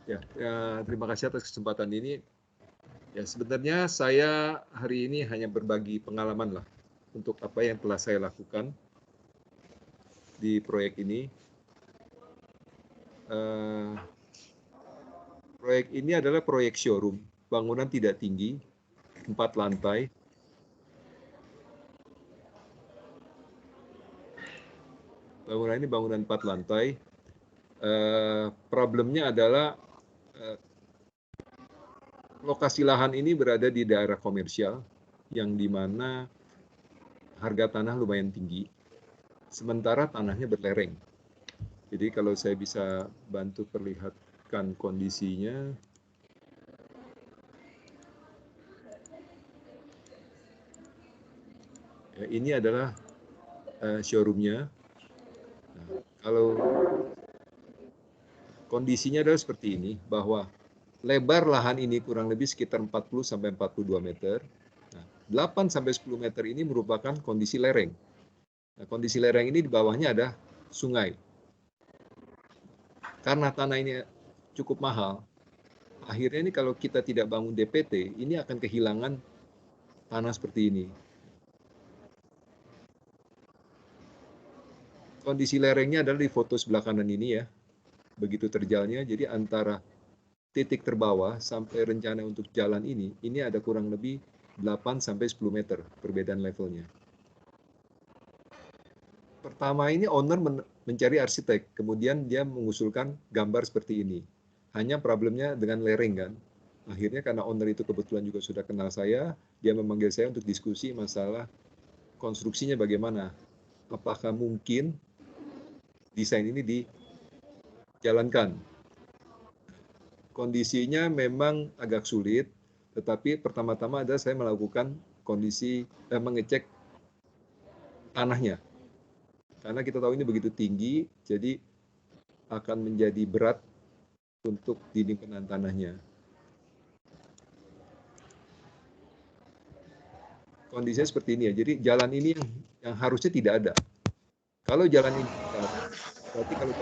Terima kasih atas kesempatan ini. Ya, sebenarnya saya hari ini hanya berbagi pengalaman lah untuk apa yang telah saya lakukan di proyek ini. Proyek ini adalah proyek showroom, bangunan tidak tinggi, 4 lantai. Bangunan ini bangunan 4 lantai. Problemnya adalah lokasi lahan ini berada di daerah komersial, yang dimana harga tanah lumayan tinggi, sementara tanahnya berlereng. Jadi kalau saya bisa bantu perlihatkan kondisinya, ya, ini adalah showroomnya. Nah, kalau kondisinya adalah seperti ini, bahwa lebar lahan ini kurang lebih sekitar 40-42 meter. Nah, 8-10 meter ini merupakan kondisi lereng. Nah, kondisi lereng ini di bawahnya ada sungai. Karena tanah ini cukup mahal, akhirnya ini kalau kita tidak bangun DPT, ini akan kehilangan tanah seperti ini. Kondisi lerengnya adalah di foto sebelah kanan ini ya, begitu terjalnya. Jadi antara titik terbawah sampai rencana untuk jalan ini ada kurang lebih 8-10 meter perbedaan levelnya. Pertama ini owner mencari arsitek, kemudian dia mengusulkan gambar seperti ini. Hanya problemnya dengan lereng kan. Akhirnya karena owner itu kebetulan juga sudah kenal saya, dia memanggil saya untuk diskusi masalah konstruksinya bagaimana. Apakah mungkin desain ini dijalankan. Kondisinya memang agak sulit, tetapi pertama-tama adalah saya melakukan mengecek tanahnya. Karena kita tahu ini begitu tinggi, jadi akan menjadi berat untuk dinding penahan tanahnya. Kondisinya seperti ini ya, jadi jalan ini yang harusnya tidak ada. Kalau jalan ini tidak ada, berarti kalau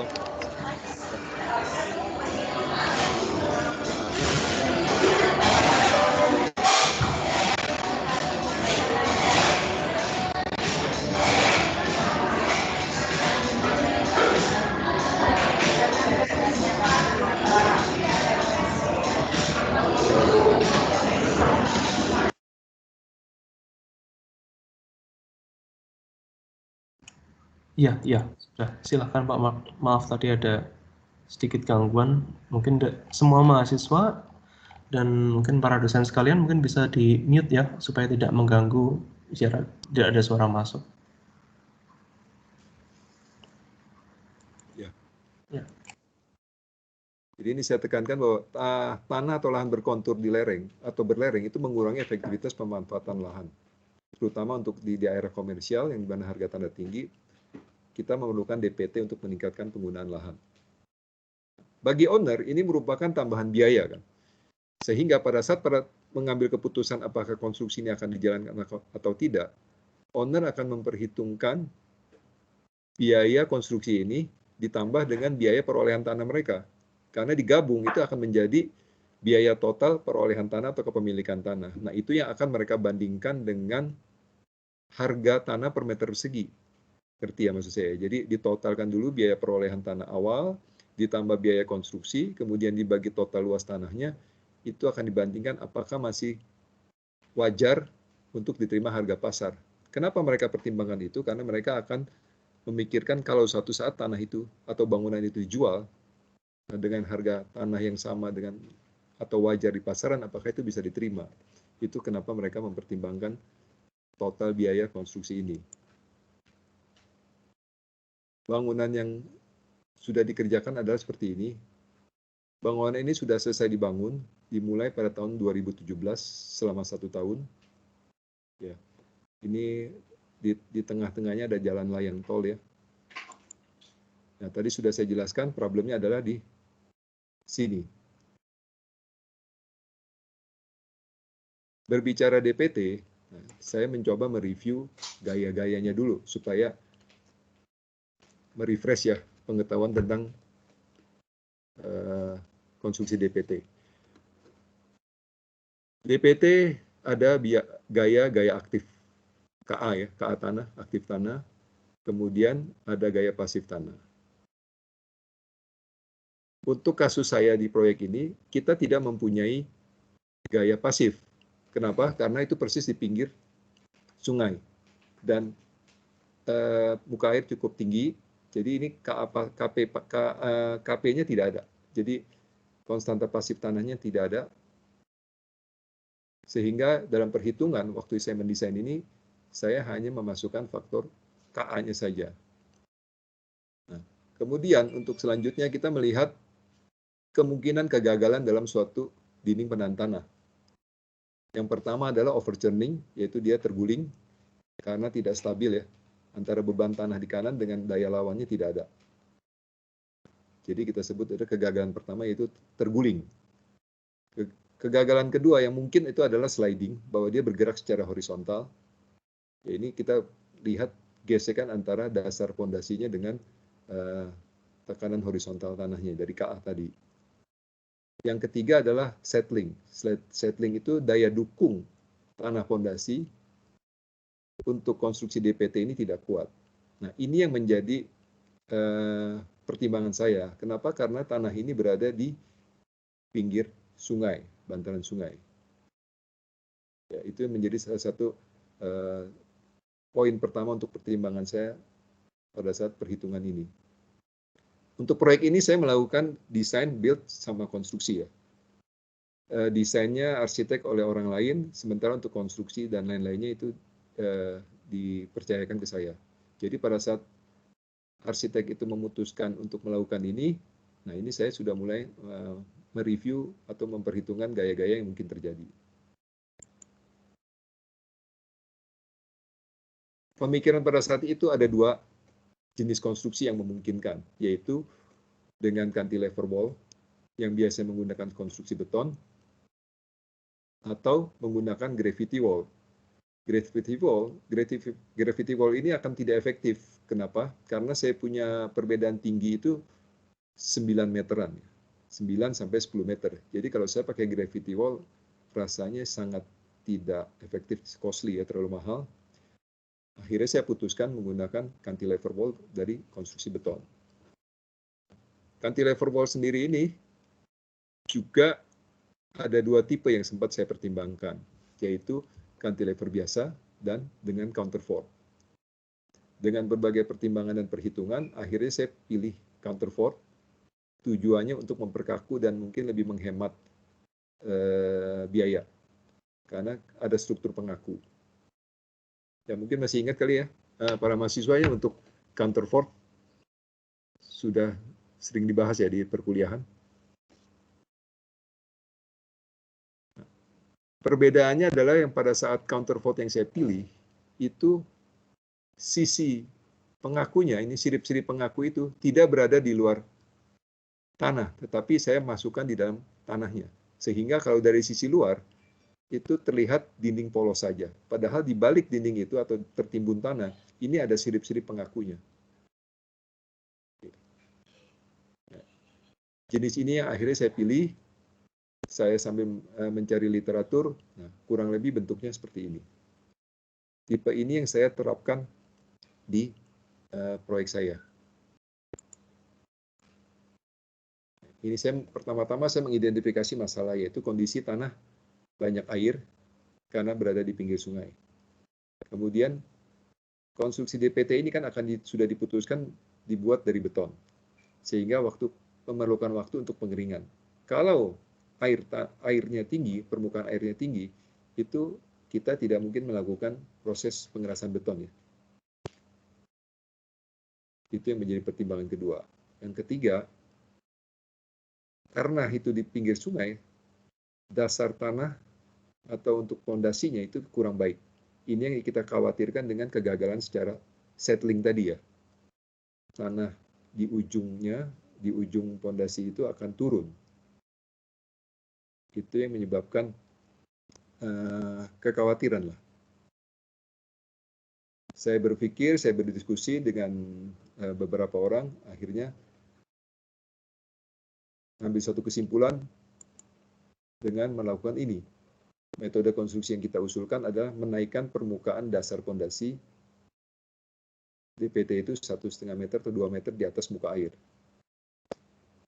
Iya, iya, sudah. Silakan Pak. Maaf tadi ada sedikit gangguan. Mungkin semua mahasiswa dan mungkin para dosen sekalian mungkin bisa di mute ya, supaya tidak mengganggu, tidak ada suara masuk. ya. Ya. Jadi ini saya tekankan bahwa tanah atau lahan berkontur di lereng atau berlereng itu mengurangi efektivitas pemanfaatan lahan. Terutama untuk di daerah komersial yang dimana harga tanah tinggi, kita memerlukan DPT untuk meningkatkan penggunaan lahan. Bagi owner, ini merupakan tambahan biaya kan. Sehingga pada saat mengambil keputusan apakah konstruksi ini akan dijalankan atau tidak, owner akan memperhitungkan biaya konstruksi ini ditambah dengan biaya perolehan tanah mereka. Karena digabung itu akan menjadi biaya total perolehan tanah atau kepemilikan tanah. Nah, itu yang akan mereka bandingkan dengan harga tanah per meter persegi. Ngerti ya maksud saya? Jadi ditotalkan dulu biaya perolehan tanah awal, ditambah biaya konstruksi, kemudian dibagi total luas tanahnya, itu akan dibandingkan apakah masih wajar untuk diterima harga pasar. Kenapa mereka pertimbangkan itu? Karena mereka akan memikirkan kalau suatu saat tanah itu atau bangunan itu dijual dengan harga tanah yang sama dengan atau wajar di pasaran, apakah itu bisa diterima? Itu kenapa mereka mempertimbangkan total biaya konstruksi ini. Bangunan yang sudah dikerjakan adalah seperti ini. Bangunan ini sudah selesai dibangun, dimulai pada tahun 2017 selama 1 tahun. Ya, ini di tengah-tengahnya ada jalan layang tol ya. Nah, tadi sudah saya jelaskan problemnya adalah di sini. Berbicara DPT, saya mencoba mereview gaya-gayanya dulu supaya merefresh ya pengetahuan tentang konstruksi DPT. DPT ada gaya aktif, KA ya, KA tanah, aktif tanah. Kemudian ada gaya pasif tanah. Untuk kasus saya di proyek ini, kita tidak mempunyai gaya pasif. Kenapa? Karena itu persis di pinggir sungai. Dan muka air cukup tinggi, jadi ini KP-nya tidak ada. Jadi konstanta pasif tanahnya tidak ada. Sehingga dalam perhitungan waktu saya mendesain ini, saya hanya memasukkan faktor KA-nya saja. Nah, kemudian untuk selanjutnya kita melihat kemungkinan kegagalan dalam suatu dinding penahan tanah. Yang pertama adalah overturning, yaitu dia terguling karena tidak stabil ya. Antara beban tanah di kanan dengan daya lawannya tidak ada. Jadi kita sebut ada kegagalan pertama yaitu terguling. Kegagalan kedua yang mungkin itu adalah sliding, bahwa dia bergerak secara horizontal. Ya, ini kita lihat gesekan antara dasar pondasinya dengan tekanan horizontal tanahnya dari KA tadi. Yang ketiga adalah settling. Settling itu daya dukung tanah pondasi untuk konstruksi DPT ini tidak kuat. Nah, ini yang menjadi pertimbangan saya. Kenapa? Karena tanah ini berada di pinggir sungai, bantaran sungai. Ya, itu menjadi salah satu poin pertama untuk pertimbangan saya pada saat perhitungan ini. Untuk proyek ini saya melakukan desain, build, sama konstruksi ya. Desainnya arsitek oleh orang lain, sementara untuk konstruksi dan lain-lainnya itu dipercayakan ke saya. Jadi pada saat arsitek itu memutuskan untuk melakukan ini, nah ini saya sudah mulai mereview atau memperhitungkan gaya-gaya yang mungkin terjadi. Pemikiran pada saat itu ada dua jenis konstruksi yang memungkinkan, yaitu dengan cantilever wall yang biasa menggunakan konstruksi beton atau menggunakan gravity wall. Gravity wall ini akan tidak efektif. Kenapa? Karena saya punya perbedaan tinggi itu 9 meteran. 9 sampai 10 meter. Jadi kalau saya pakai gravity wall, rasanya sangat tidak efektif, costly ya, terlalu mahal. Akhirnya saya putuskan menggunakan cantilever wall dari konstruksi beton. Cantilever wall sendiri ini juga ada dua tipe yang sempat saya pertimbangkan, yaitu cantilever biasa dan dengan counterfort. Dengan berbagai pertimbangan dan perhitungan, akhirnya saya pilih counterfort. Tujuannya untuk memperkaku dan mungkin lebih menghemat biaya, karena ada struktur pengaku. Ya mungkin masih ingat kali ya, para mahasiswanya untuk counterfort sudah sering dibahas ya di perkuliahan. Perbedaannya adalah yang pada saat counterfort yang saya pilih, itu sisi pengakunya, ini sirip-sirip pengaku itu tidak berada di luar tanah, tetapi saya masukkan di dalam tanahnya. Sehingga kalau dari sisi luar, itu terlihat dinding polos saja. Padahal di balik dinding itu atau tertimbun tanah, ini ada sirip-sirip pengakunya. Jenis ini yang akhirnya saya pilih. Saya sambil mencari literatur, nah, kurang lebih bentuknya seperti ini. Tipe ini yang saya terapkan di proyek saya. Ini saya pertama-tama saya mengidentifikasi masalah, yaitu kondisi tanah banyak air karena berada di pinggir sungai. Kemudian konstruksi DPT ini kan sudah diputuskan dibuat dari beton, sehingga memerlukan waktu untuk pengeringan. Kalau airnya tinggi, permukaan airnya tinggi, itu kita tidak mungkin melakukan proses pengerasan beton ya. Itu yang menjadi pertimbangan kedua. Yang ketiga, karena itu di pinggir sungai, dasar tanah atau untuk pondasinya itu kurang baik. Ini yang kita khawatirkan dengan kegagalan secara settling tadi ya. Tanah di ujung pondasi itu akan turun. Itu yang menyebabkan kekhawatiran lah. Saya berpikir, saya berdiskusi dengan beberapa orang, akhirnya mengambil suatu kesimpulan dengan melakukan ini. Metode konstruksi yang kita usulkan adalah menaikkan permukaan dasar pondasi DPT itu 1,5 meter atau 2 meter di atas muka air.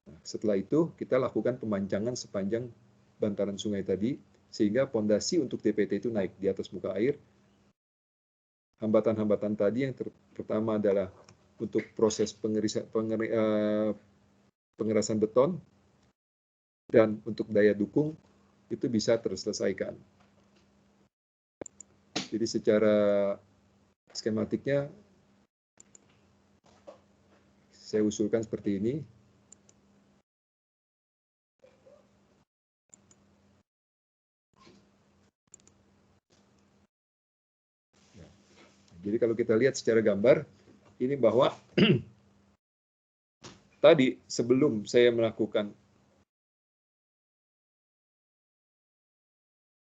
Nah, setelah itu kita lakukan pemancangan sepanjang bantaran sungai tadi, sehingga pondasi untuk DPT itu naik di atas muka air. Hambatan-hambatan tadi yang pertama adalah untuk proses pengerasan beton, dan untuk daya dukung itu bisa terselesaikan. Jadi secara skematiknya saya usulkan seperti ini. Jadi kalau kita lihat secara gambar, ini bahwa tadi sebelum saya melakukan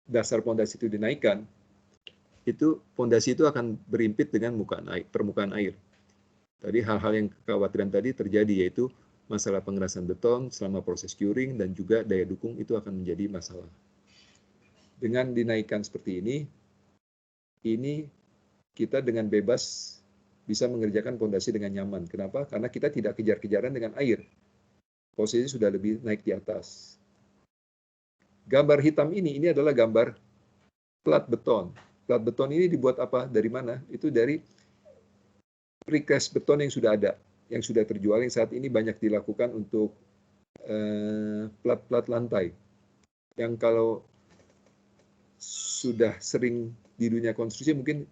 dasar pondasi itu dinaikkan, itu pondasi itu akan berimpit dengan permukaan air. Tadi hal-hal yang kekhawatiran tadi terjadi, yaitu masalah pengerasan beton selama proses curing dan juga daya dukung itu akan menjadi masalah. Dengan dinaikkan seperti ini kita dengan bebas bisa mengerjakan pondasi dengan nyaman. Kenapa? Karena kita tidak kejar-kejaran dengan air. Posisi sudah lebih naik di atas. Gambar hitam ini adalah gambar plat beton. Plat beton ini dibuat apa? Dari mana? Itu dari precast beton yang sudah ada, yang sudah terjual, yang saat ini banyak dilakukan untuk plat-plat lantai. Yang kalau sudah sering di dunia konstruksi mungkin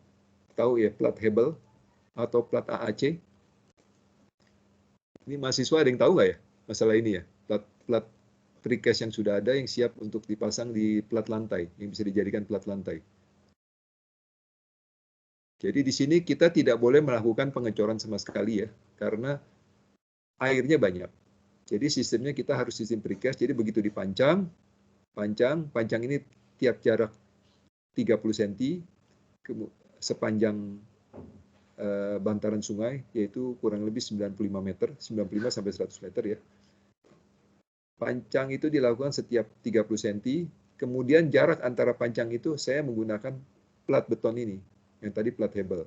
tahu ya, plat Hebel atau plat AAC. Ini mahasiswa ada yang tahu nggak ya masalah ini ya? Plat precast yang sudah ada yang siap untuk dipasang di plat lantai, yang bisa dijadikan plat lantai. Jadi di sini kita tidak boleh melakukan pengecoran sama sekali ya, karena airnya banyak. Jadi sistemnya kita harus sistem precast, jadi begitu dipancang, pancang ini tiap jarak 30 cm, sepanjang bantaran sungai, yaitu kurang lebih 95 meter, 95 sampai 100 meter ya. Pancang itu dilakukan setiap 30 cm, kemudian jarak antara pancang itu saya menggunakan plat beton ini, yang tadi plat Hebel.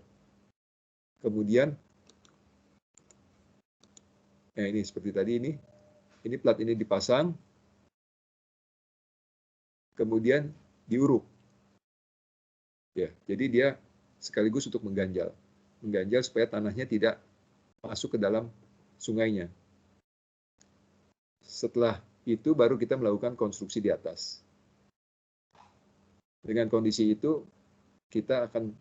Kemudian, ini seperti tadi ini plat ini dipasang, kemudian diuruk. Ya, jadi dia sekaligus untuk mengganjal supaya tanahnya tidak masuk ke dalam sungainya. Setelah itu baru kita melakukan konstruksi di atas. Dengan kondisi itu kita akan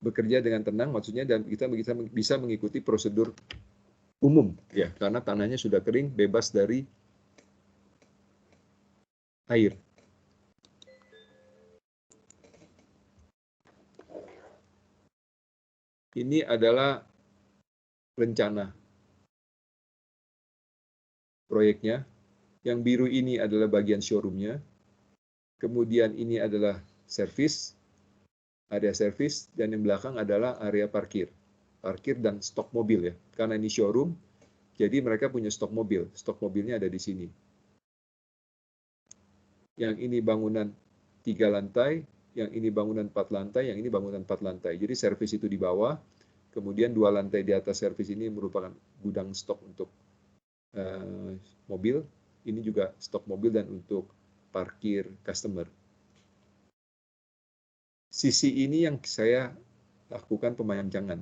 bekerja dengan tenang, maksudnya, dan kita bisa mengikuti prosedur umum ya, karena tanahnya sudah kering, bebas dari air. Ini adalah rencana proyeknya. Yang biru ini adalah bagian showroomnya. Kemudian ini adalah servis, area servis, dan yang belakang adalah area parkir dan stok mobil ya. Karena ini showroom, jadi mereka punya stok mobil. Stok mobilnya ada di sini. Yang ini bangunan 3 lantai, yang ini bangunan 4 lantai, yang ini bangunan 4 lantai. Jadi servis itu di bawah, kemudian 2 lantai di atas servis ini merupakan gudang stok untuk mobil. Ini juga stok mobil dan untuk parkir customer. Sisi ini yang saya lakukan pemancangan.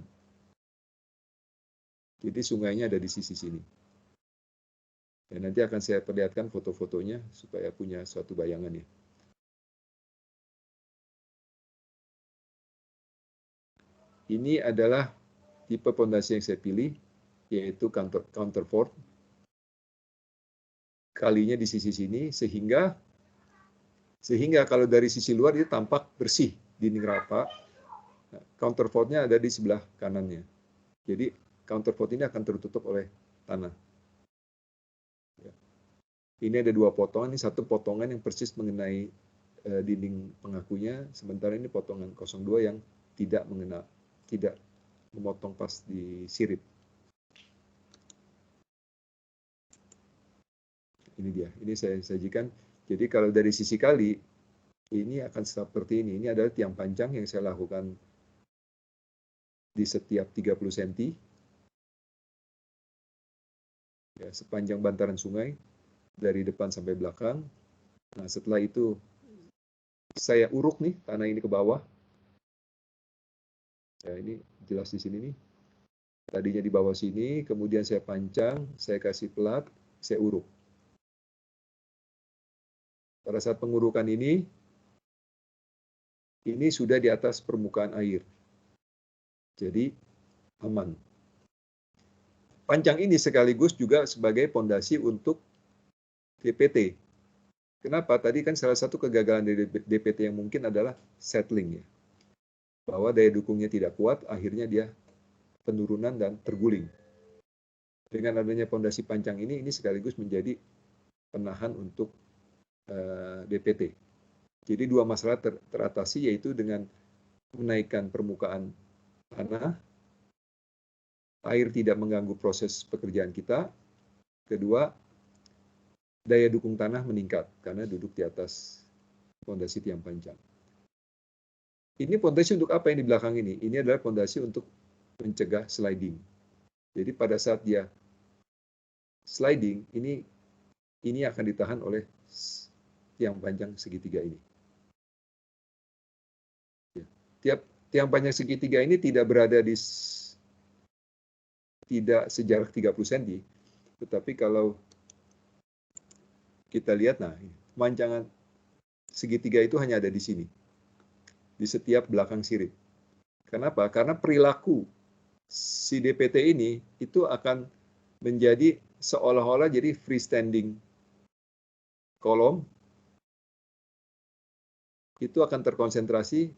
Jadi sungainya ada di sisi sini. Dan nanti akan saya perlihatkan foto-fotonya supaya punya suatu bayangan ya. Ini adalah tipe pondasi yang saya pilih, yaitu counterfort. Kalinya di sisi sini, sehingga kalau dari sisi luar itu tampak bersih dinding rata. Counterfortnya ada di sebelah kanannya. Jadi counterfort ini akan tertutup oleh tanah. Ini ada 2 potongan, ini satu potongan yang persis mengenai dinding pengakunya, sementara ini potongan 02 yang tidak memotong pas di sirip. ini dia. Ini saya sajikan. Jadi kalau dari sisi kali, ini akan seperti ini. Ini adalah tiang panjang yang saya lakukan di setiap 30 cm. Ya, sepanjang bantaran sungai, dari depan sampai belakang. Nah, setelah itu, saya uruk nih, tanah ini ke bawah. Ya, ini jelas di sini nih. Tadinya di bawah sini, kemudian saya pancang, saya kasih plat, saya uruk. Pada saat pengurukan ini sudah di atas permukaan air. Jadi, aman. Pancang ini sekaligus juga sebagai pondasi untuk DPT. Kenapa? Tadi kan salah satu kegagalan dari DPT yang mungkin adalah settling ya. Bahwa daya dukungnya tidak kuat, akhirnya dia penurunan dan terguling. Dengan adanya pondasi pancang ini sekaligus menjadi penahan untuk DPT. Jadi dua masalah teratasi, yaitu dengan menaikkan permukaan tanah, air tidak mengganggu proses pekerjaan kita. Kedua, daya dukung tanah meningkat karena duduk di atas pondasi tiang panjang. Ini pondasi untuk apa yang di belakang ini? Ini adalah pondasi untuk mencegah sliding. Jadi pada saat dia sliding, ini akan ditahan oleh tiang panjang segitiga ini. Tiang panjang segitiga ini tidak berada tidak sejarak 30 cm, tetapi kalau kita lihat, nah, panjangan segitiga itu hanya ada di sini, di setiap belakang sirip. Kenapa? Karena perilaku si DPT ini itu akan menjadi seolah-olah jadi freestanding kolom, itu akan terkonsentrasi,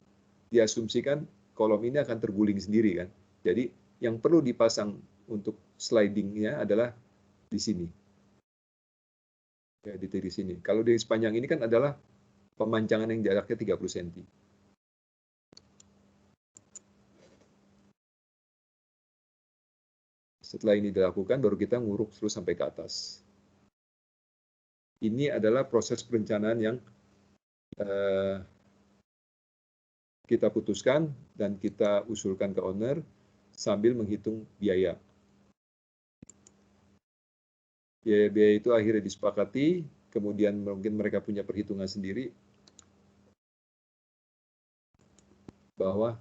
diasumsikan kolom ini akan terguling sendiri kan. Jadi yang perlu dipasang untuk slidingnya adalah di sini. Ya, di sini. Kalau di sepanjang ini kan adalah pemancangan yang jaraknya 30 cm. Setelah ini dilakukan, baru kita nguruk terus sampai ke atas. Ini adalah proses perencanaan yang kita putuskan dan kita usulkan ke owner sambil menghitung biaya. Biaya-biaya itu akhirnya disepakati, kemudian mungkin mereka punya perhitungan sendiri bahwa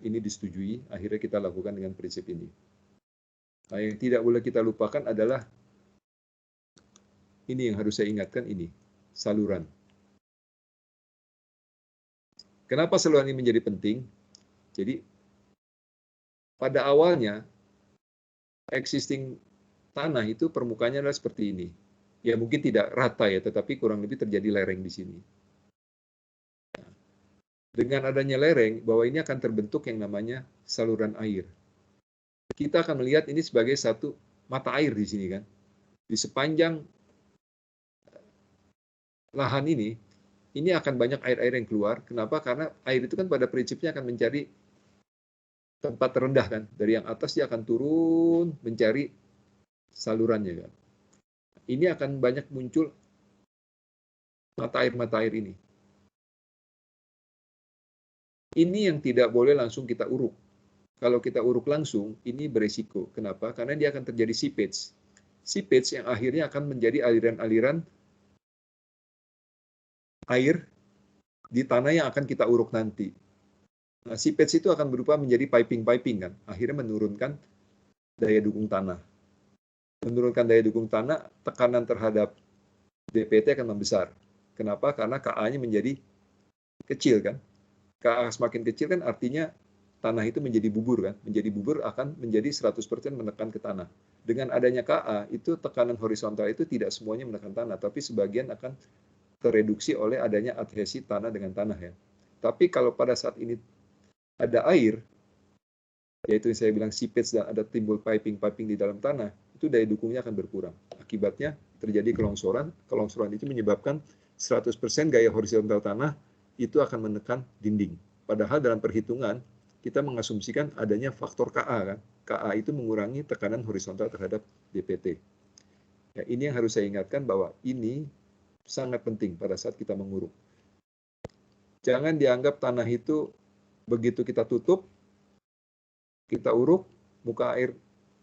ini disetujui, akhirnya kita lakukan dengan prinsip ini. Nah, yang tidak boleh kita lupakan adalah ini yang harus saya ingatkan, ini saluran. Kenapa saluran ini menjadi penting? Jadi pada awalnya existing tanah itu permukaannya adalah seperti ini. Ya mungkin tidak rata ya, tetapi kurang lebih terjadi lereng di sini. Dengan adanya lereng, bahwa ini akan terbentuk yang namanya saluran air. Kita akan melihat ini sebagai satu mata air di sini kan. Di sepanjang lahan ini akan banyak air-air yang keluar. Kenapa? Karena air itu kan pada prinsipnya akan mencari tempat terendah kan. Dari yang atas dia akan turun mencari salurannya kan. Ini akan banyak muncul mata air ini. Ini yang tidak boleh langsung kita uruk. Kalau kita uruk langsung, ini beresiko. Kenapa? Karena dia akan terjadi seepage. Seepage yang akhirnya akan menjadi aliran-aliran air di tanah yang akan kita uruk nanti. Nah, seepage itu akan berupa menjadi piping-piping kan. Akhirnya menurunkan daya dukung tanah. Menurunkan daya dukung tanah, tekanan terhadap DPT akan membesar. Kenapa? Karena KA-nya menjadi kecil kan. KA semakin kecil kan artinya tanah itu menjadi bubur kan. Menjadi bubur akan menjadi 100% menekan ke tanah. Dengan adanya KA, itu tekanan horizontal itu tidak semuanya menekan tanah, tapi sebagian akan tereduksi oleh adanya adhesi tanah dengan tanah ya. Tapi kalau pada saat ini ada air, yaitu yang saya bilang seepage dan ada timbul piping-piping di dalam tanah, itu daya dukungnya akan berkurang. Akibatnya terjadi kelongsoran. Kelongsoran itu menyebabkan 100% gaya horizontal tanah itu akan menekan dinding. Padahal dalam perhitungan kita mengasumsikan adanya faktor KA kan. KA itu mengurangi tekanan horizontal terhadap DPT. Ya, ini yang harus saya ingatkan bahwa ini sangat penting pada saat kita menguruk. Jangan dianggap tanah itu begitu kita tutup, kita uruk,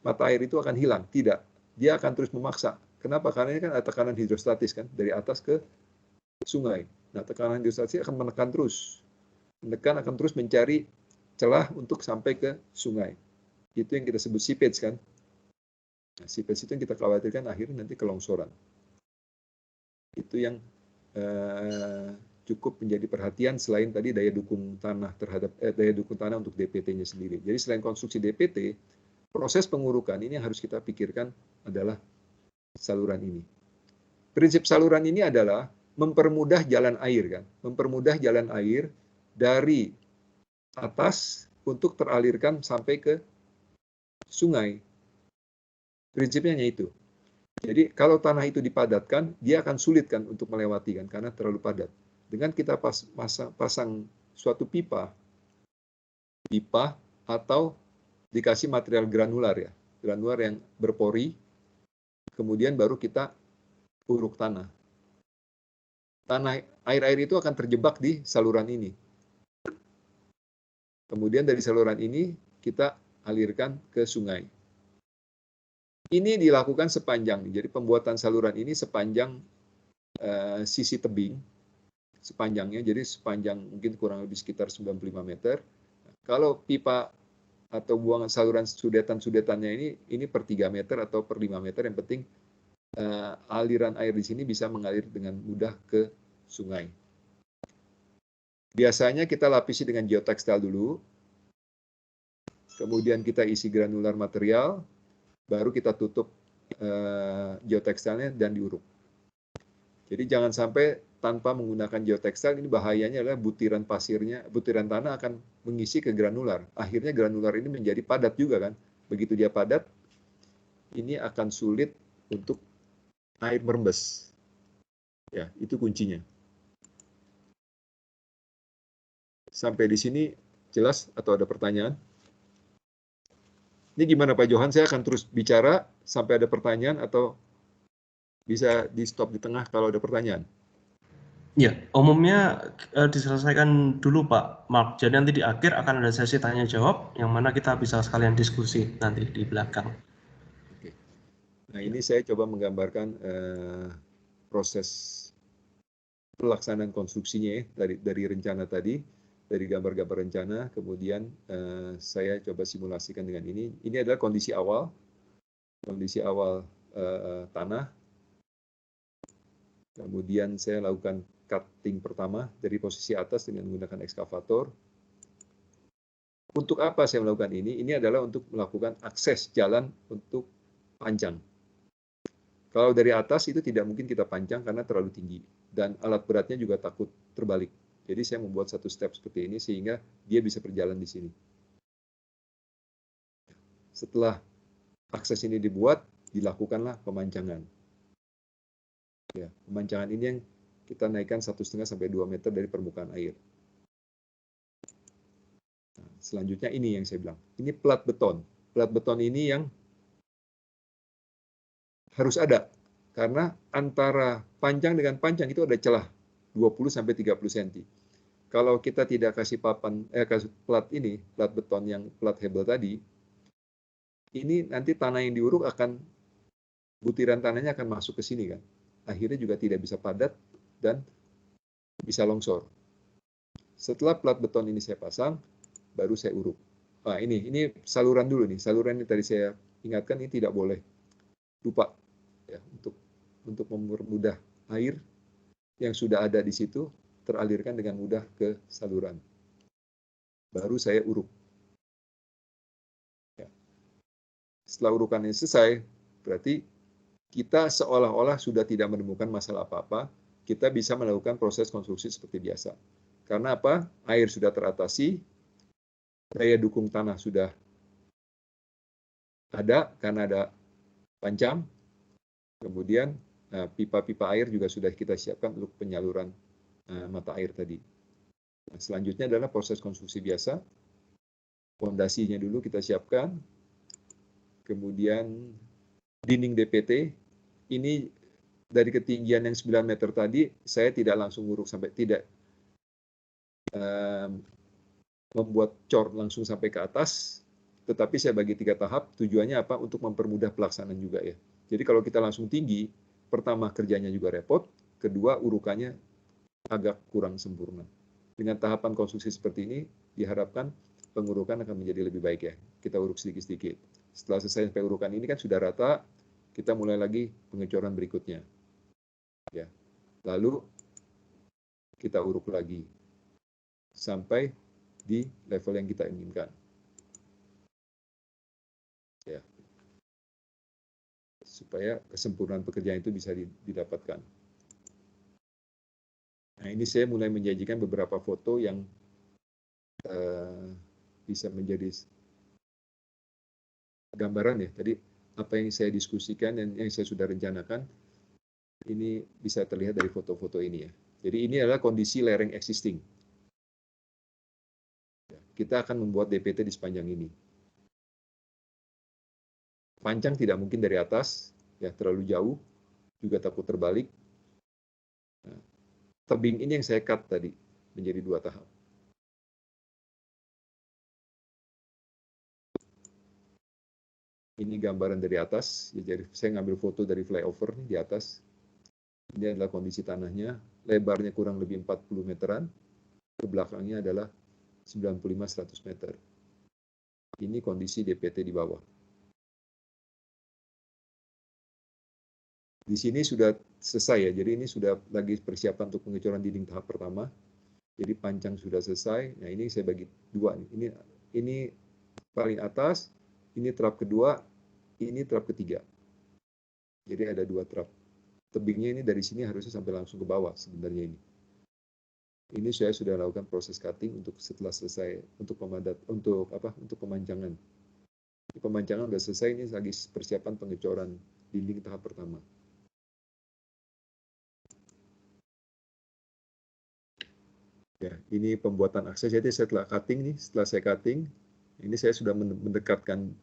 mata air itu akan hilang. Tidak, dia akan terus memaksa. Kenapa? Karena ini kan ada tekanan hidrostatis kan, dari atas ke sungai. Nah, tekanan hidrostatis akan menekan terus. Menekan akan terus mencari celah untuk sampai ke sungai. Itu yang kita sebut seepage kan. Nah, seepage itu yang kita khawatirkan akhirnya nanti kelongsoran. Itu yang cukup menjadi perhatian selain tadi daya dukung tanah untuk DPT-nya sendiri. Jadi selain konstruksi DPT, proses pengurukan ini yang harus kita pikirkan adalah saluran ini. Prinsip saluran ini adalah mempermudah jalan air kan, mempermudah jalan air dari atas untuk teralirkan sampai ke sungai. Prinsipnya hanya itu. Jadi kalau tanah itu dipadatkan, dia akan sulit kan untuk melewati kan karena terlalu padat. Dengan kita pasang suatu pipa atau dikasih material granular ya, granular yang berpori, kemudian baru kita uruk tanah. Air itu akan terjebak di saluran ini. Kemudian dari saluran ini kita alirkan ke sungai. Ini dilakukan sepanjang, jadi pembuatan saluran ini sepanjang sisi tebing, sepanjangnya, jadi sepanjang mungkin kurang lebih sekitar 95 meter. Kalau pipa atau buangan saluran sudetannya ini per 3 meter atau per 5 meter, yang penting aliran air di sini bisa mengalir dengan mudah ke sungai. Biasanya kita lapisi dengan geotekstil dulu, kemudian kita isi granular material, baru kita tutup geotekstilnya dan diuruk. Jadi jangan sampai tanpa menggunakan geotekstil, ini bahayanya adalah butiran tanah akan mengisi ke granular. Akhirnya granular ini menjadi padat juga kan. Begitu dia padat, ini akan sulit untuk air merembes. Ya, itu kuncinya. Sampai di sini jelas atau ada pertanyaan? Ini gimana Pak Johan? Saya akan terus bicara sampai ada pertanyaan atau bisa di stop di tengah kalau ada pertanyaan? Ya, umumnya diselesaikan dulu Pak Mark. Jadi nanti di akhir akan ada sesi tanya jawab yang mana kita bisa sekalian diskusi nanti di belakang. Oke. Nah, ini saya coba menggambarkan proses pelaksanaan konstruksinya ya, dari rencana tadi, dari gambar-gambar rencana, kemudian saya coba simulasikan dengan ini. Ini adalah kondisi awal tanah. Kemudian saya lakukan cutting pertama dari posisi atas dengan menggunakan ekskavator. Untuk apa saya melakukan ini? Ini adalah untuk melakukan akses jalan untuk panjang. Kalau dari atas itu tidak mungkin kita panjang karena terlalu tinggi. Dan alat beratnya juga takut terbalik. Jadi saya membuat satu step seperti ini sehingga dia bisa berjalan di sini. Setelah akses ini dibuat, dilakukanlah pemancangan. Ya, pemancangan ini yang kita naikkan 1,5 sampai 2 meter dari permukaan air. Nah, selanjutnya ini yang saya bilang. Ini plat beton. Plat beton ini yang harus ada. Karena antara panjang dengan panjang itu ada celah 20 sampai 30 cm. Kalau kita tidak kasih kasih plat beton yang plat hebel tadi, ini nanti tanah yang diuruk butiran tanahnya akan masuk ke sini kan. Akhirnya juga tidak bisa padat dan bisa longsor. Setelah plat beton ini saya pasang, baru saya uruk. Nah, ini saluran dulu nih. Saluran ini tadi saya ingatkan ini tidak boleh lupa ya, untuk mempermudah air yang sudah ada di situ teralirkan dengan mudah ke saluran. Baru saya uruk. Ya. Setelah urukan ini selesai, berarti kita seolah-olah sudah tidak menemukan masalah apa-apa, kita bisa melakukan proses konstruksi seperti biasa. Karena apa? Air sudah teratasi, daya dukung tanah sudah ada karena ada pancam, kemudian pipa-pipa air juga sudah kita siapkan untuk penyaluran mata air tadi. Nah, selanjutnya adalah proses konstruksi biasa. Fondasinya dulu kita siapkan, kemudian dinding DPT ini dari ketinggian yang 9 meter tadi, saya tidak langsung nguruk sampai, tidak membuat cor langsung sampai ke atas, tetapi saya bagi 3 tahap, tujuannya apa? Untuk mempermudah pelaksanaan juga ya. Jadi kalau kita langsung tinggi, pertama kerjanya juga repot, kedua urukannya agak kurang sempurna. Dengan tahapan konstruksi seperti ini, diharapkan pengurukan akan menjadi lebih baik ya. Kita uruk sedikit-sedikit. Setelah selesai sampai urukan ini kan sudah rata, kita mulai lagi pengecoran berikutnya. Ya. Lalu kita uruk lagi sampai di level yang kita inginkan. Ya. Supaya kesempurnaan pekerjaan itu bisa didapatkan. Nah, ini saya mulai menjanjikan beberapa foto yang bisa menjadi gambaran ya. Tadi apa yang saya diskusikan dan yang saya sudah rencanakan, ini bisa terlihat dari foto-foto ini ya. Jadi ini adalah kondisi lereng existing. Kita akan membuat DPT di sepanjang ini. Panjang tidak mungkin dari atas, ya terlalu jauh, juga takut terbalik. Nah, tebing ini yang saya cut tadi menjadi 2 tahap. Ini gambaran dari atas, jadi saya ngambil foto dari flyover di atas. Ini adalah kondisi tanahnya, lebarnya kurang lebih 40 meteran, ke belakangnya adalah 95-100 meter. Ini kondisi DPT di bawah. Di sini sudah selesai ya, jadi ini sudah lagi persiapan untuk pengecoran dinding tahap pertama. Jadi panjang sudah selesai. Nah ini saya bagi 2 nih. Ini paling atas, ini trap kedua, ini trap ketiga. Jadi ada 2 trap. Tebingnya ini dari sini harusnya sampai langsung ke bawah sebenarnya ini. Ini saya sudah lakukan proses cutting untuk setelah selesai untuk untuk pemanjangan. Pemanjangan sudah selesai, ini lagi persiapan pengecoran dinding tahap pertama. Ya, ini pembuatan akses. Jadi setelah cutting nih, setelah saya cutting, ini saya sudah mendekatkan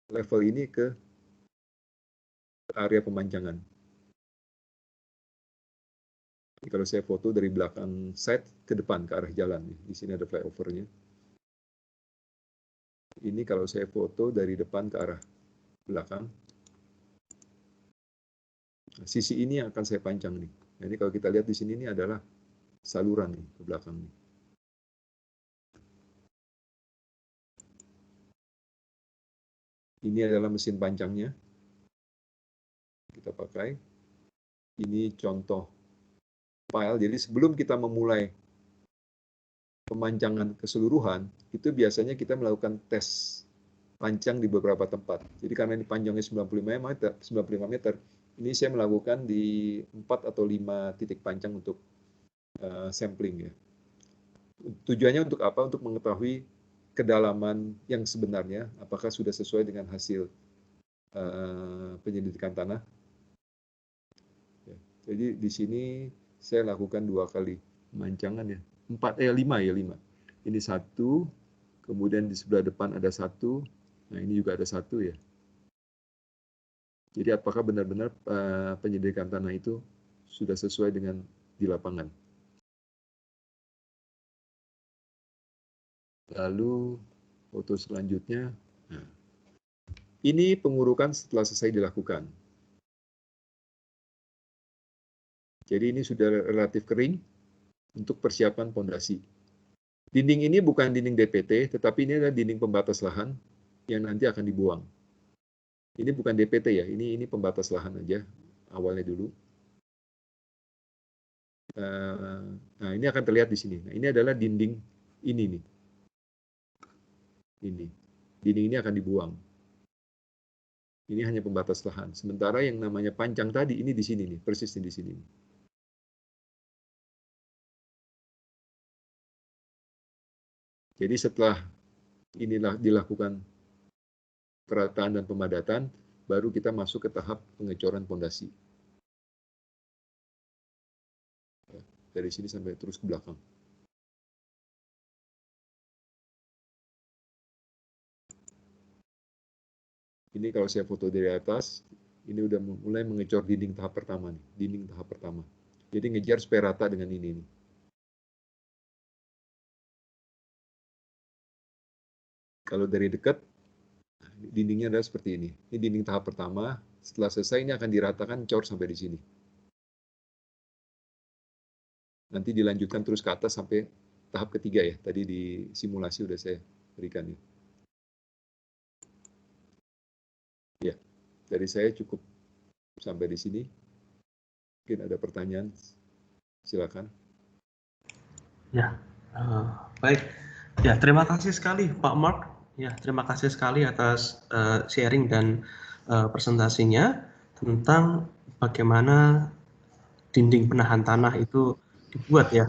level ini ke area pemanjangan. Jadi kalau saya foto dari belakang side ke depan ke arah jalan, di sini ada flyovernya. Ini kalau saya foto dari depan ke arah belakang. Nah, sisi ini yang akan saya panjang nih. Nah, ini kalau kita lihat di sini ini adalah saluran nih ke belakang nih. Ini adalah mesin panjangnya. Kita pakai. Ini contoh file. Jadi sebelum kita memulai pemanjangan keseluruhan, itu biasanya kita melakukan tes panjang di beberapa tempat. Jadi karena ini panjangnya 95 meter, ini saya melakukan di 4 atau 5 titik panjang untuk sampling ya. Tujuannya untuk apa? Untuk mengetahui kedalaman yang sebenarnya, apakah sudah sesuai dengan hasil penyelidikan tanah. Ya. Jadi di sini saya lakukan 2 kali pemanjangan ya. 5. Ini 1, kemudian di sebelah depan ada 1, nah ini juga ada 1 ya. Jadi apakah benar-benar penyelidikan tanah itu sudah sesuai dengan di lapangan. Lalu foto selanjutnya, nah, ini pengurukan setelah selesai dilakukan. Jadi ini sudah relatif kering untuk persiapan pondasi. Dinding ini bukan dinding DPT, tetapi ini adalah dinding pembatas lahan yang nanti akan dibuang. Ini bukan DPT ya, ini pembatas lahan aja awalnya dulu. Nah ini akan terlihat di sini. Nah ini adalah dinding ini nih. Ini dinding ini akan dibuang. Ini hanya pembatas lahan. Sementara yang namanya panjang tadi ini di sini nih, persis di sini. Jadi setelah inilah dilakukan perataan dan pemadatan, baru kita masuk ke tahap pengecoran pondasi. Dari sini sampai terus ke belakang. Ini kalau saya foto dari atas, Ini udah mulai mengecor dinding tahap pertama nih, dinding tahap pertama. Jadi ngejar supaya rata dengan ini nih. Kalau dari dekat, dindingnya adalah seperti ini. Ini dinding tahap pertama. Setelah selesai ini akan diratakan cor sampai di sini. Nanti dilanjutkan terus ke atas sampai tahap ketiga ya. Tadi di simulasi udah saya berikan ya. Ya, dari saya cukup sampai di sini. Mungkin ada pertanyaan, silakan. Ya, baik. Ya, terima kasih sekali Pak Mark. Ya, terima kasih sekali atas sharing dan presentasinya tentang bagaimana dinding penahan tanah itu dibuat ya.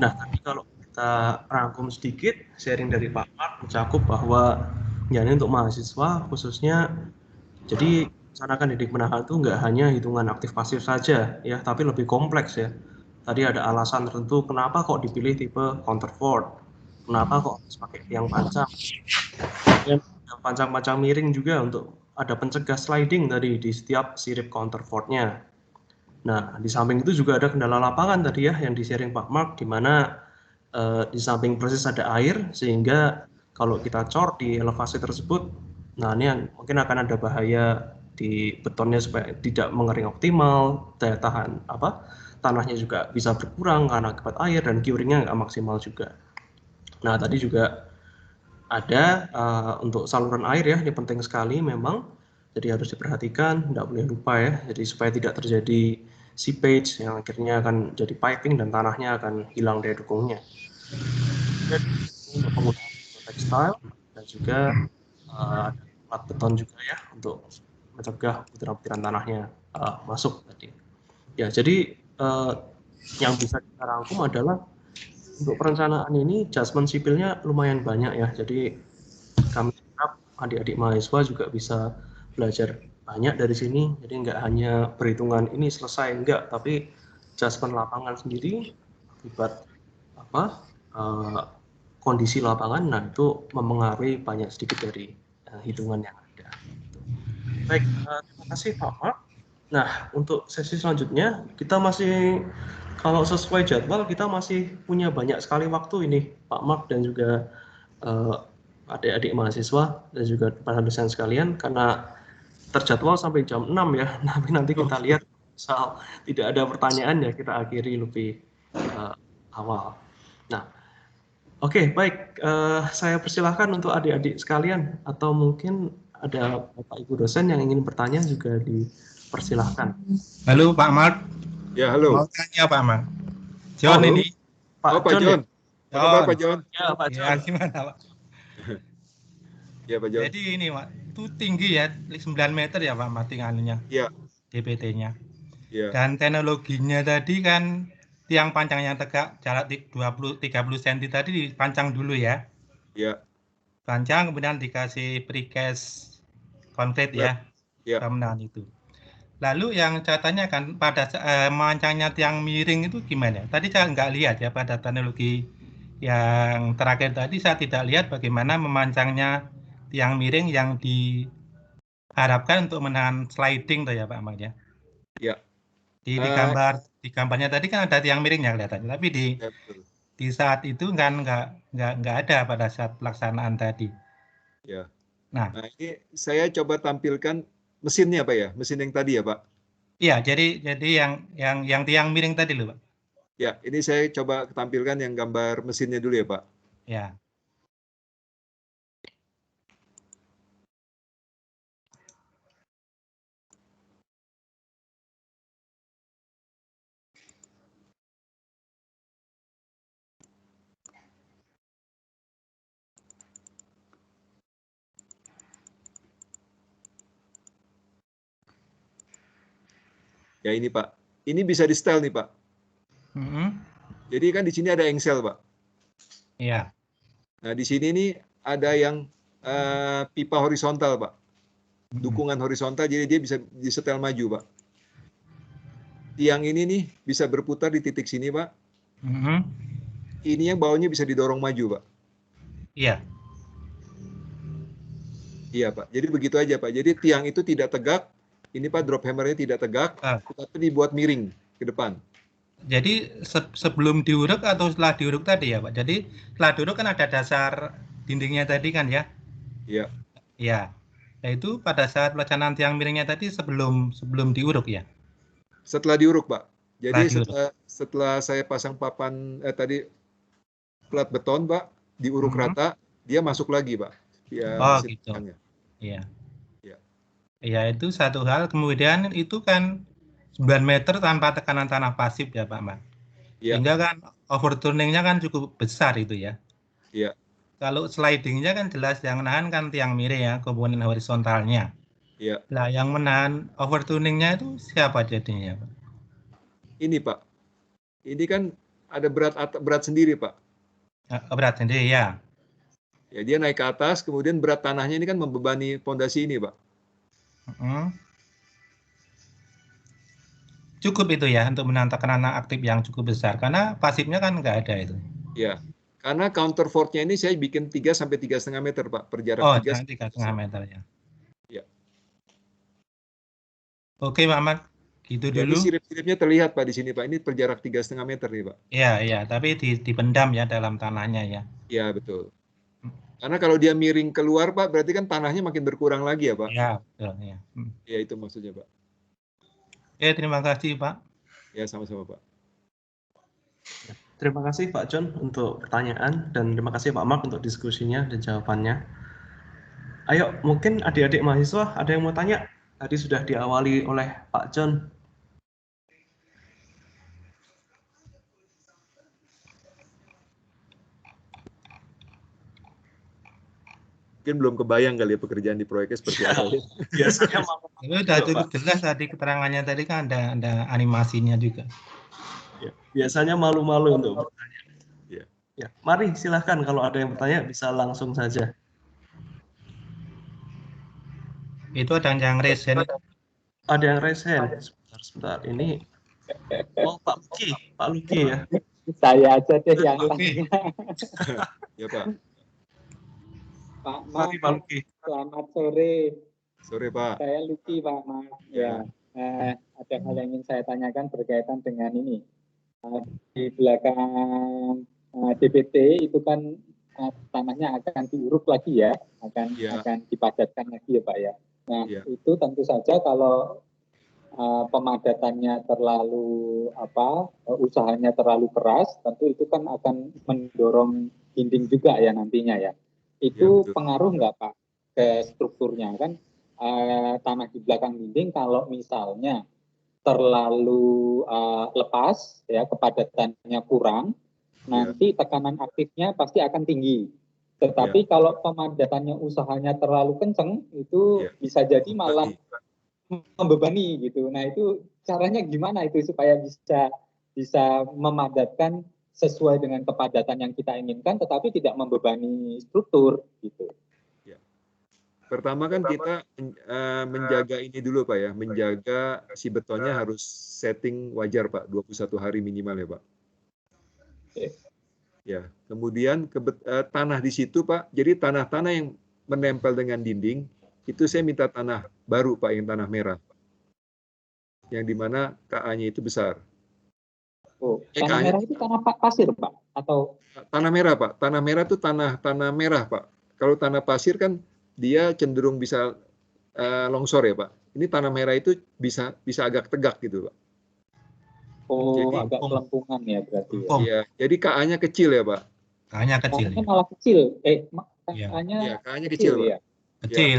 Nah, tapi kalau kita rangkum sedikit, sharing dari Pak Mark mencakup bahwa ya ini untuk mahasiswa khususnya, jadi rencanakan dinding penahan itu nggak hanya hitungan aktif pasif saja ya, tapi lebih kompleks ya. Tadi ada alasan tertentu kenapa kok dipilih tipe counterfort, kenapa kok harus pakai tiang pancang, dan pancang-pancang miring juga untuk ada pencegah sliding tadi di setiap sirip counterfortnya. Nah, di samping itu juga ada kendala lapangan tadi ya yang di-sharing Pak Mark, di mana di samping persis ada air, sehingga kalau kita cor di elevasi tersebut, nah ini yang mungkin akan ada bahaya di betonnya supaya tidak mengering optimal, daya tahan tanahnya juga bisa berkurang karena akibat air, dan curingnya nggak maksimal juga. Nah, tadi juga ada untuk saluran air ya, ini penting sekali memang, jadi harus diperhatikan, tidak boleh lupa ya, jadi supaya tidak terjadi seepage yang akhirnya akan jadi piping dan tanahnya akan hilang daya dukungnya. Dan untuk penggunaan tekstil dan juga ada plat beton juga ya untuk mencegah butiran-butiran tanahnya masuk tadi. Ya, jadi yang bisa kita rangkum adalah untuk perencanaan ini adjustment sipilnya lumayan banyak ya. Jadi kami harap adik-adik mahasiswa juga bisa belajar banyak dari sini. Jadi nggak hanya perhitungan ini selesai, enggak, tapi adjustment lapangan sendiri akibat kondisi lapangan, nah itu memengaruhi banyak sedikit dari hitungan yang ada. Baik, terima kasih Pak Mark. Nah, untuk sesi selanjutnya kita masih, kalau sesuai jadwal, kita masih punya banyak sekali waktu ini Pak Mark dan juga adik-adik mahasiswa dan juga para dosen sekalian, karena terjadwal sampai jam 6 ya, tapi nanti kita lihat misal tidak ada pertanyaan ya kita akhiri lebih awal. Nah, oke, baik. Saya persilahkan untuk adik-adik sekalian, atau mungkin ada Bapak Ibu dosen yang ingin bertanya juga dipersilahkan. Halo Pak Mark. Ya, halo. Mau tanya Pak Mark. John Halo. ini. Pak John. Ya? Apa kabar Pak John? Ya, Pak John. Ya, gimana Pak? Ya, Pak John. Jadi ini Pak, itu tinggi ya, 9 meter ya Pak tinggalannya. Iya. DPT-nya. Iya. Dan teknologinya tadi kan tiang pancang yang tegak jarak 20-30 cm tadi dipancang dulu ya. Iya. Pancang kemudian dikasih precast konkrit ya. Iya. Pemenahan itu. Lalu yang saya tanyakan pada memancangnya tiang miring itu gimana? Tadi saya nggak lihat ya pada teknologi yang terakhir tadi, saya tidak lihat bagaimana memancangnya tiang miring yang diharapkan untuk menahan sliding tuh ya Pak Ahmad ya. Iya. Di gambarnya tadi kan ada tiang miringnya kelihatannya, tapi di saat itu kan nggak ada pada saat pelaksanaan tadi. Ya. Nah, ini saya coba tampilkan mesinnya Pak ya, mesin yang tadi ya Pak. Iya, jadi yang tiang miring tadi loh Pak. Ya, ini saya coba tampilkan yang gambar mesinnya dulu ya Pak. Ya. Ya ini Pak, ini bisa di setel nih Pak. Jadi kan di sini ada engsel Pak. Iya. Nah di sini nih ada yang pipa horizontal Pak, dukungan horizontal, jadi dia bisa disetel maju Pak. Tiang ini nih bisa berputar di titik sini Pak. Ini yang bawahnya bisa didorong maju Pak. Iya. Iya Pak, jadi begitu aja Pak. Jadi tiang itu tidak tegak, Ini Pak drop hammernya tidak tegak, tetapi dibuat miring ke depan. Jadi sebelum diuruk atau setelah diuruk tadi ya Pak? Jadi setelah diuruk kan ada dasar dindingnya tadi kan ya? Iya. Ya. Nah itu pada saat pelaksanaan tiang miringnya tadi sebelum diuruk ya? Setelah diuruk Pak. Jadi Setelah setelah saya pasang papan tadi plat beton Pak, diuruk rata, dia masuk lagi Pak. Ya, oh mesin gitu. tekannya. Iya. Ya. Ya itu satu hal. Kemudian itu kan 9 meter tanpa tekanan tanah pasif ya Pak Mat. Ya. Sehingga kan overturningnya kan cukup besar itu ya. Iya. Kalau slidingnya kan jelas yang menahan kan tiang miring ya, komponen horizontalnya. Iya. Nah yang menahan overturningnya itu siapa jadinya Pak? Ini Pak, ini kan ada berat sendiri Pak. Berat sendiri ya. Ya, dia naik ke atas, kemudian berat tanahnya ini kan membebani fondasi ini, Pak. Cukup itu ya untuk menahan tekanan aktif yang cukup besar, karena pasifnya kan nggak ada itu. Ya, karena counter force-nya ini saya bikin 3 sampai 3,5 meter, Pak, per jarak 3,5 meter ya. Ya. Oke, Pak Ahmad, gitu Jadi dulu. sirip-siripnya terlihat, Pak, di sini, Pak. Ini per jarak 3,5 meter nih, Pak. Iya, tapi dipendam ya dalam tanahnya ya. Iya, betul. Karena kalau dia miring keluar, Pak, berarti kan tanahnya makin berkurang lagi ya, Pak? Iya, betul. Ya. Ya, itu maksudnya, Pak. Oke, terima kasih, Pak. Ya, sama-sama, Pak. Terima kasih Pak John untuk pertanyaan, dan terima kasih Pak Mark untuk diskusinya dan jawabannya. Ayo, mungkin adik-adik mahasiswa ada yang mau tanya? Tadi sudah diawali oleh Pak John. Mungkin belum kebayang kali ya pekerjaan di proyeknya seperti apa. Biasanya sudah cukup jelas tadi keterangannya tadi kan ada animasinya juga. Ya, biasanya malu-malu untuk bertanya. Ya, mari silahkan kalau ada yang bertanya bisa langsung saja. Itu ada yang raise hand. Ada yang raise hand. Sebentar. Ini Pak Luki ya. Saya aja deh yang Luki. Ya, Pak. Pak Mari Pak Luki. Selamat sore. Sore, Pak. Saya Luki, Pak Mas. Ya. Ada hal yang ingin saya tanyakan berkaitan dengan ini. Di belakang DPT itu kan tanahnya akan diuruk lagi ya, akan dipadatkan lagi ya Pak ya. Nah itu tentu saja kalau pemadatannya terlalu usahanya terlalu keras, tentu itu kan akan mendorong dinding juga ya nantinya ya. Itu pengaruh nggak Pak ke strukturnya kan? Tanah di belakang dinding kalau misalnya terlalu lepas ya, kepadatannya kurang, nanti tekanan aktifnya pasti akan tinggi. Tetapi kalau pemadatannya usahanya terlalu kenceng, itu bisa jadi malah membebani gitu. Nah itu caranya gimana itu supaya bisa memadatkan sesuai dengan kepadatan yang kita inginkan, tetapi tidak membebani struktur gitu. Pertama kan kita menjaga ini dulu Pak ya, menjaga si betonnya harus setting wajar Pak, 21 hari minimal ya Pak. Ya, kemudian tanah di situ Pak, jadi tanah-tanah yang menempel dengan dinding, itu saya minta tanah baru Pak, yang tanah merah. Yang dimana KA-nya itu besar. Tanah merah itu tanah pasir Pak? Atau tanah merah Pak, tanah merah itu tanah merah Pak. Kalau tanah pasir kan dia cenderung bisa longsor ya Pak. Ini tanah merah itu bisa agak tegak gitu Pak. Jadi, agak kelempungan ya berarti. Iya, jadi KA-nya kecil ya Pak. KA-nya kecil. KA-nya malah kecil. KA-nya kecil Pak. Ya. Kecil.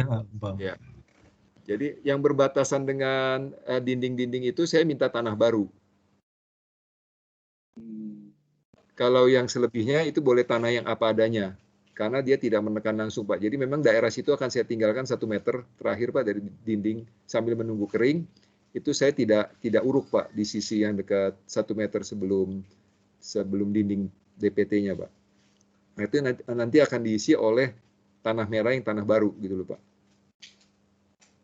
Ya. Jadi yang berbatasan dengan dinding-dinding itu saya minta tanah baru. Kalau yang selebihnya itu boleh tanah yang apa adanya. Karena dia tidak menekan langsung Pak. Jadi memang daerah situ akan saya tinggalkan 1 meter terakhir Pak dari dinding sambil menunggu kering. Itu saya tidak uruk Pak di sisi yang dekat 1 meter sebelum dinding DPT-nya Pak. Nah itu nanti akan diisi oleh tanah merah yang tanah baru gitu loh Pak.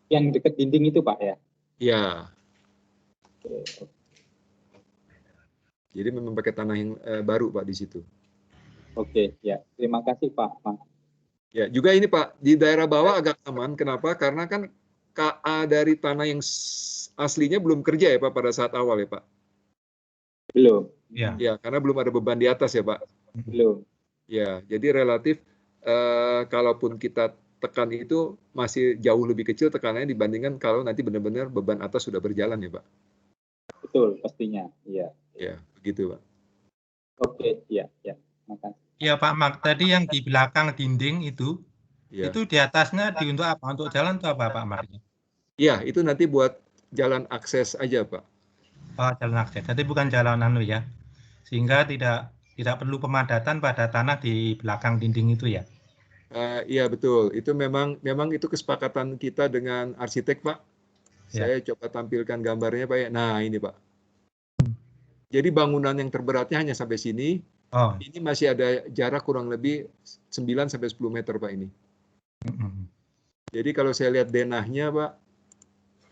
Yang dekat dinding itu Pak ya? Iya. Jadi memang pakai tanah yang baru Pak di situ. Oke, ya. Terima kasih Pak. Ya, juga ini Pak, di daerah bawah agak aman. Kenapa? Karena kan KA dari tanah yang aslinya belum kerja ya Pak pada saat awal ya Pak? Belum. Ya. Ya, karena belum ada beban di atas ya Pak. Belum. Ya, jadi relatif kalaupun kita tekan itu masih jauh lebih kecil tekanannya dibandingkan kalau nanti benar-benar beban atas sudah berjalan ya Pak. Betul, pastinya. Iya. Ya, begitu Pak. Oke, iya, ya. Makasih. Ya Pak Mark, tadi yang di belakang dinding itu Ya. di atasnya untuk apa? Untuk jalan atau apa Pak Mark? Ya, itu nanti buat jalan akses aja Pak. Oh, jalan akses. Jadi bukan jalan ya. Sehingga tidak perlu pemadatan pada tanah di belakang dinding itu ya. Iya betul, itu memang itu kesepakatan kita dengan arsitek Pak. Ya. Saya coba tampilkan gambarnya Pak ya. Nah ini Pak. Jadi bangunan yang terberatnya hanya sampai sini. Oh. Ini masih ada jarak kurang lebih 9 sampai 10 meter Pak ini. Jadi kalau saya lihat denahnya Pak,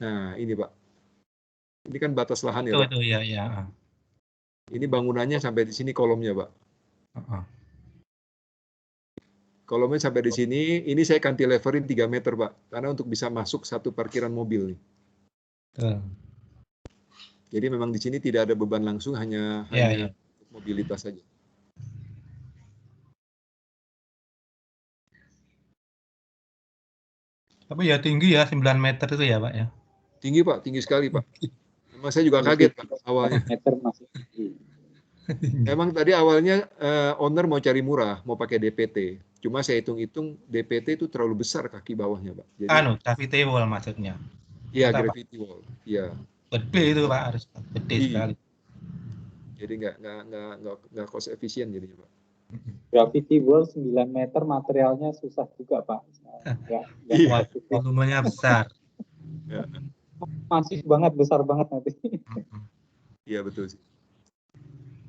nah ini Pak. Ini kan batas lahan ya Pak. Itu ya. Ini bangunannya sampai di sini kolomnya Pak. Kolomnya sampai di sini, ini saya cantileverin 3 meter Pak. Karena untuk bisa masuk satu parkiran mobil nih. Jadi memang di sini tidak ada beban langsung, hanya mobilitas saja. Tapi ya tinggi ya, 9 meter itu ya Pak ya. Tinggi Pak, tinggi sekali Pak. Memang saya juga kaget Pak awalnya. Meter masih tinggi. Memang tadi awalnya owner mau cari murah, mau pakai DPT. Cuma saya hitung-hitung DPT itu terlalu besar kaki bawahnya Pak. Jadi, gravity wall maksudnya. Iya, gravity wall. Iya. Gede itu Pak, harus gede sekali. Jadi nggak cost efisien jadinya Pak. Gravity wall 9 meter materialnya susah juga Pak. Volumenya besar. Ya. Masih besar banget nanti. Iya betul sih.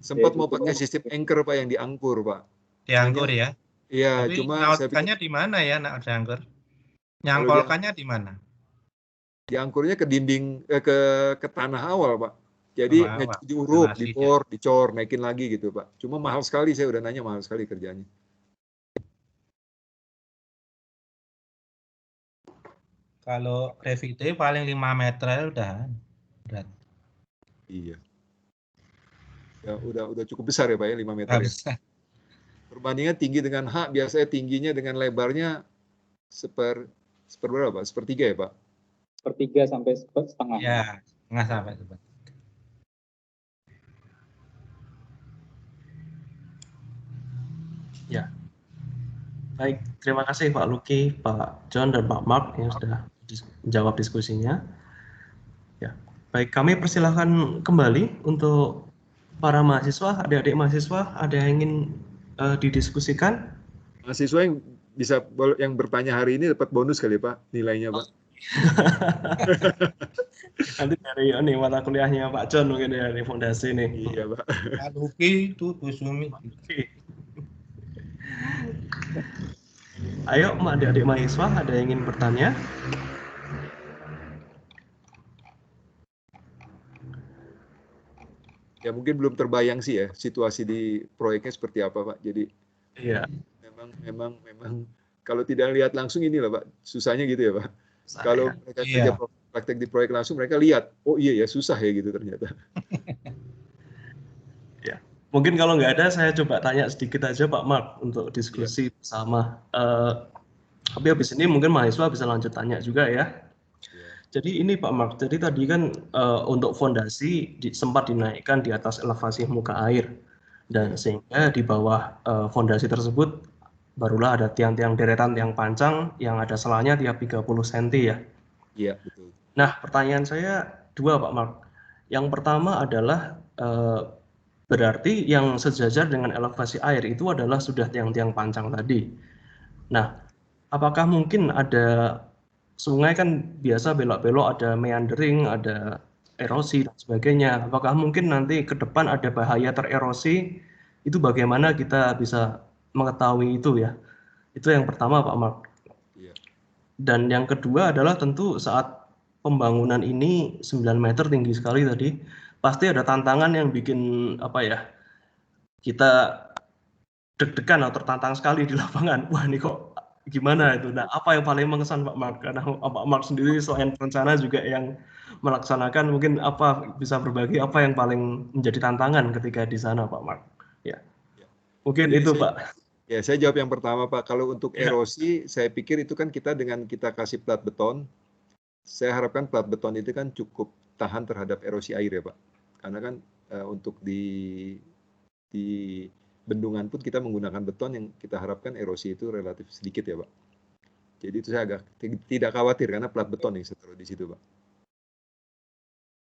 Sempat mau pakai sistem anchor Pak yang diangkur Pak. Diangkur ya? Iya, tapi cuma nyangkolkannya di mana ya nak diangkur? Nyangkolkannya di mana? Diangkurnya ke dinding ke tanah awal Pak. Jadi diuruk, dicor, naikin lagi gitu Pak. Cuma mahal sekali, saya udah nanya mahal sekali kerjanya. Kalau gravity paling 5 meter udah berat. Iya. Ya udah cukup besar ya Pak ya 5 meter ya. Perbandingan tinggi dengan H biasanya tingginya dengan lebarnya seperberapa? Sepertiga ya Pak? 1/3 sampai setengah. Ya, setengah sampai seperti. Ya. Baik, terima kasih Pak Luki, Pak John, dan Pak Mark yang sudah menjawab diskusinya. Ya, baik, kami persilahkan kembali untuk para mahasiswa, adik-adik mahasiswa, ada yang ingin didiskusikan? Mahasiswa yang bertanya hari ini dapat bonus kali Pak, nilainya Pak. Nanti dari mata kuliahnya Pak John mungkin dari fondasi nih. Iya Pak. Pak Luki itu Kusumi. Ayo adik-adik mahasiswa, ada yang ingin bertanya? Ya mungkin belum terbayang sih ya situasi di proyeknya seperti apa Pak. Jadi iya. Memang kalau tidak lihat langsung inilah Pak, susahnya gitu ya Pak. Kalau mereka kerja praktek di proyek langsung mereka lihat, oh iya ya susah ya gitu ternyata. Ya, mungkin kalau nggak ada saya coba tanya sedikit aja Pak Mark untuk diskusi bersama. Tapi habis ini mungkin mahasiswa bisa lanjut tanya juga ya. Jadi ini Pak Mark, jadi tadi kan untuk fondasi sempat dinaikkan di atas elevasi muka air. Dan sehingga di bawah fondasi tersebut barulah ada tiang-tiang deretan tiang pancang yang ada selanya tiap 30 cm ya. Iya, betul. Nah, pertanyaan saya dua Pak Mark. Yang pertama adalah berarti yang sejajar dengan elevasi air itu adalah sudah tiang-tiang pancang tadi. Nah, apakah mungkin ada sungai kan biasa belok-belok, ada meandering, ada erosi dan sebagainya. Apakah mungkin nanti ke depan ada bahaya tererosi? Itu bagaimana kita bisa mengetahui itu ya? Itu yang pertama Pak Mark. Iya. Dan yang kedua adalah tentu saat pembangunan ini 9 meter tinggi sekali tadi, pasti ada tantangan yang bikin kita deg-degan atau tertantang sekali di lapangan. Wah ini kok gimana itu? Nah, apa yang paling mengesan Pak Mark? Karena Pak Mark sendiri selain perencana juga yang melaksanakan, mungkin apa bisa berbagi apa yang paling menjadi tantangan ketika di sana Pak Mark? Ya, Ya. mungkin Jadi itu Pak. Ya, saya jawab yang pertama, Pak. Kalau untuk Ya. erosi, saya pikir itu kan dengan kita kasih plat beton, saya harapkan plat beton itu kan cukup tahan terhadap erosi air ya, Pak. Karena kan untuk di bendungan pun kita menggunakan beton yang kita harapkan erosi itu relatif sedikit ya, Pak. Jadi itu saya agak tidak khawatir karena plat beton yang saya taruh di situ, Pak.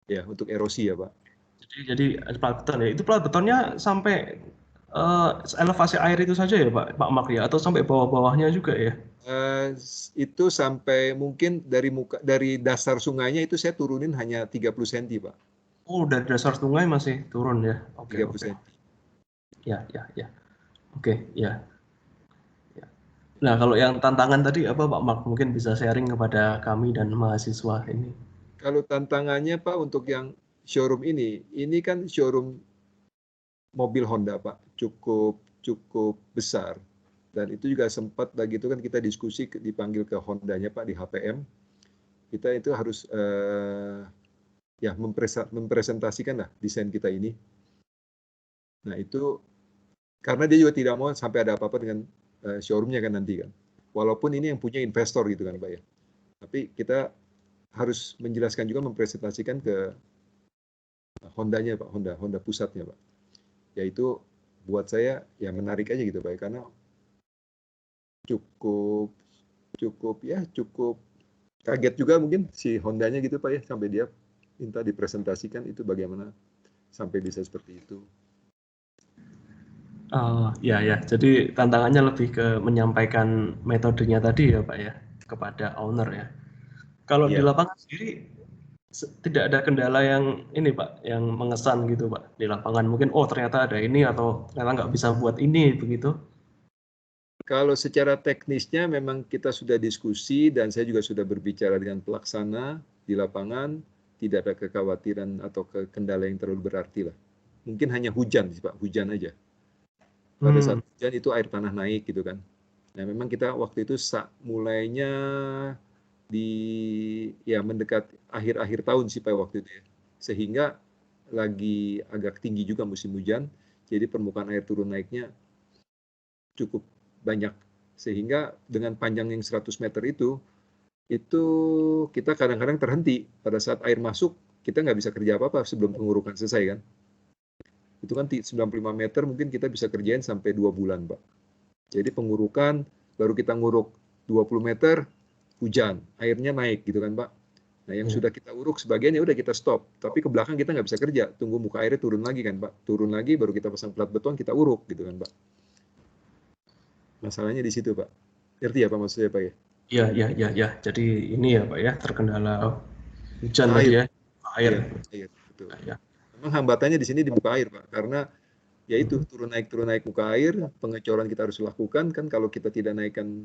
Ya, untuk erosi ya, Pak. Jadi plat beton ya. Itu plat betonnya sampai elevasi air itu saja ya Pak Mark ya, atau sampai bawah-bawahnya juga ya? Itu sampai mungkin dari dasar sungainya itu saya turunin hanya 30 cm, Pak. Oh, dari dasar sungai masih turun ya? Oke, 30 oke. cm. Ya. Oke, ya. Nah, kalau yang tantangan tadi apa Pak Mark? Mungkin bisa sharing kepada kami dan mahasiswa ini. Kalau tantangannya Pak untuk yang showroom ini kan showroom mobil Honda Pak, cukup besar. Dan itu juga sempat lagi itu kan kita diskusi dipanggil ke Hondanya Pak di HPM. Kita itu harus ya mempresentasikan lah desain kita ini. Nah itu karena dia juga tidak mau sampai ada apa-apa dengan showroomnya kan nanti kan. Walaupun ini yang punya investor gitu kan Pak ya. Tapi kita harus menjelaskan juga mempresentasikan ke Hondanya Pak, Honda pusatnya Pak. Yaitu buat saya ya menarik aja gitu Pak, karena cukup kaget juga mungkin si Hondanya gitu Pak ya, sampai dia minta dipresentasikan itu bagaimana sampai bisa seperti itu. Ya. Jadi tantangannya lebih ke menyampaikan metodenya tadi ya Pak ya, kepada owner ya. Kalau di lapangan sendiri tidak ada kendala yang ini Pak, yang mengesan gitu Pak di lapangan. Mungkin ternyata ada ini atau ternyata nggak bisa buat ini begitu. Kalau secara teknisnya memang kita sudah diskusi dan saya juga sudah berbicara dengan pelaksana di lapangan, tidak ada kekhawatiran atau kendala yang terlalu berarti lah. Mungkin hanya hujan sih Pak, hujan aja. Pada saat hujan itu air tanah naik gitu kan. Nah memang kita waktu itu mulainya mendekat akhir-akhir tahun sih Pak waktu itu ya. Sehingga lagi agak tinggi juga musim hujan, jadi permukaan air turun naiknya cukup banyak. Sehingga dengan panjang yang 100 meter itu kita kadang-kadang terhenti. Pada saat air masuk, kita nggak bisa kerja apa-apa sebelum pengurukan selesai kan. Itu kan 95 meter mungkin kita bisa kerjain sampai 2 bulan Pak. Jadi pengurukan, baru kita nguruk 20 meter, hujan, airnya naik gitu kan Pak. Nah yang sudah kita uruk sebagian ya udah kita stop, tapi ke belakang kita nggak bisa kerja, tunggu muka airnya turun lagi kan Pak, turun lagi baru kita pasang plat beton, kita uruk gitu kan Pak. Masalahnya di situ Pak. Ngerti ya Pak maksudnya Pak ya? Iya. Jadi ini ya Pak ya, terkendala hujan tadi ya, air. Iya, betul. Ya. Memang hambatannya di sini di muka air Pak, karena ya itu turun naik muka air, pengecoran kita harus lakukan kan, kalau kita tidak naikkan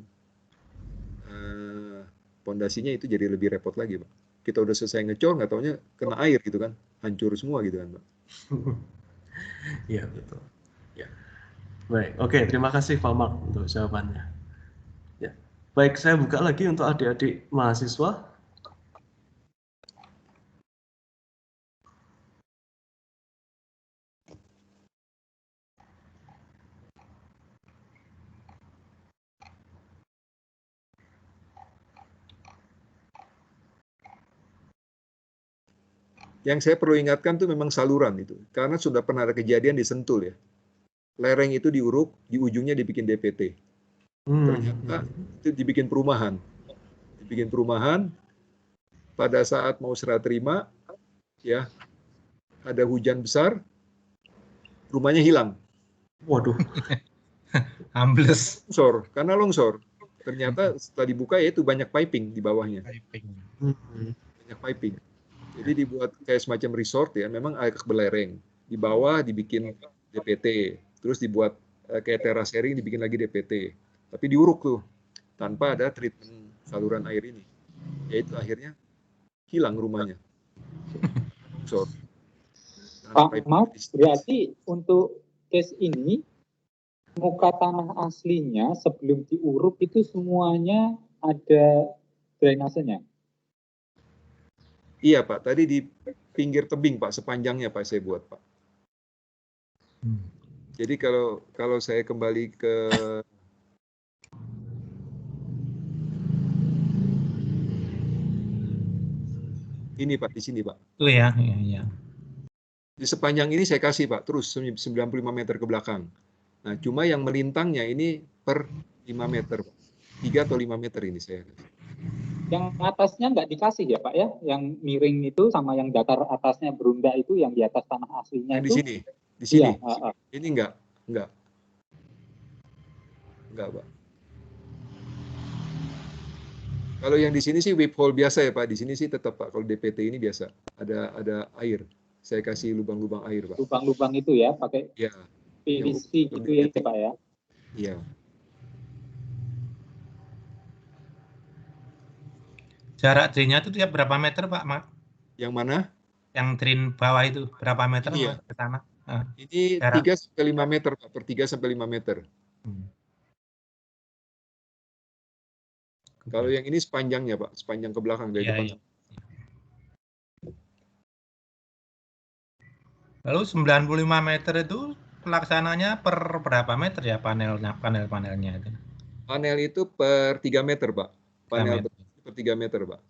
pondasinya itu jadi lebih repot lagi Pak. Kita udah selesai ngecor, nggak taunya kena air gitu kan, hancur semua gitu kan Pak. Iya betul. Ya. Baik, oke, terima kasih Pak Mark untuk jawabannya. Ya. Baik, saya buka lagi untuk adik-adik mahasiswa. Yang saya perlu ingatkan tuh memang saluran itu, karena sudah pernah ada kejadian di Sentul ya. Lereng itu diuruk, di ujungnya dibikin DPT. Ternyata itu dibikin perumahan. Pada saat mau serah terima, ya ada hujan besar, rumahnya hilang. Waduh, ambles. Karena longsor. Ternyata setelah dibuka ya itu banyak piping di bawahnya. Banyak piping. Jadi dibuat kayak semacam resort ya, memang agak belereng. Di bawah dibikin DPT, terus dibuat kayak terasering dibikin lagi DPT. Tapi diuruk tuh, tanpa ada treatment saluran air ini. Yaitu akhirnya hilang rumahnya. Pak, maaf, berarti untuk case ini muka tanah aslinya sebelum diuruk itu semuanya ada drainasenya. Iya Pak, tadi di pinggir tebing Pak, sepanjangnya Pak saya buat Pak. Jadi kalau saya kembali ke ini Pak, di sini Pak. Itu ya, iya. Di sepanjang ini saya kasih Pak, terus 95 meter ke belakang. Nah, cuma yang melintangnya ini per 5 meter Pak. 3 atau 5 meter ini saya kasih. Yang atasnya nggak dikasih ya Pak ya? Yang miring itu sama yang datar atasnya berunda itu yang di atas tanah aslinya Yang di itu? sini, di sini. Iya, Ini enggak, Pak. Kalau yang di sini sih whip hole biasa ya Pak. Di sini sih tetap Pak. Kalau DPT ini biasa, ada air. Saya kasih lubang-lubang air Pak. lubang-lubang itu ya, pakai Ya. PVC gitu ya Pak ya? Iya. Jarak drainnya itu tiap berapa meter Pak? Yang mana? Yang drain bawah itu berapa meter Ini ya. ke sana? Ini jarak. 3 sampai 5 meter Pak, per 3 sampai 5 meter. Kalau yang ini sepanjangnya Pak, sepanjang ke belakang dari depan. Iya. Lalu 95 meter itu pelaksananya per berapa meter ya panel-panelnya itu? Panel itu per 3 meter Pak. Panel meter. per 3 meter Pak.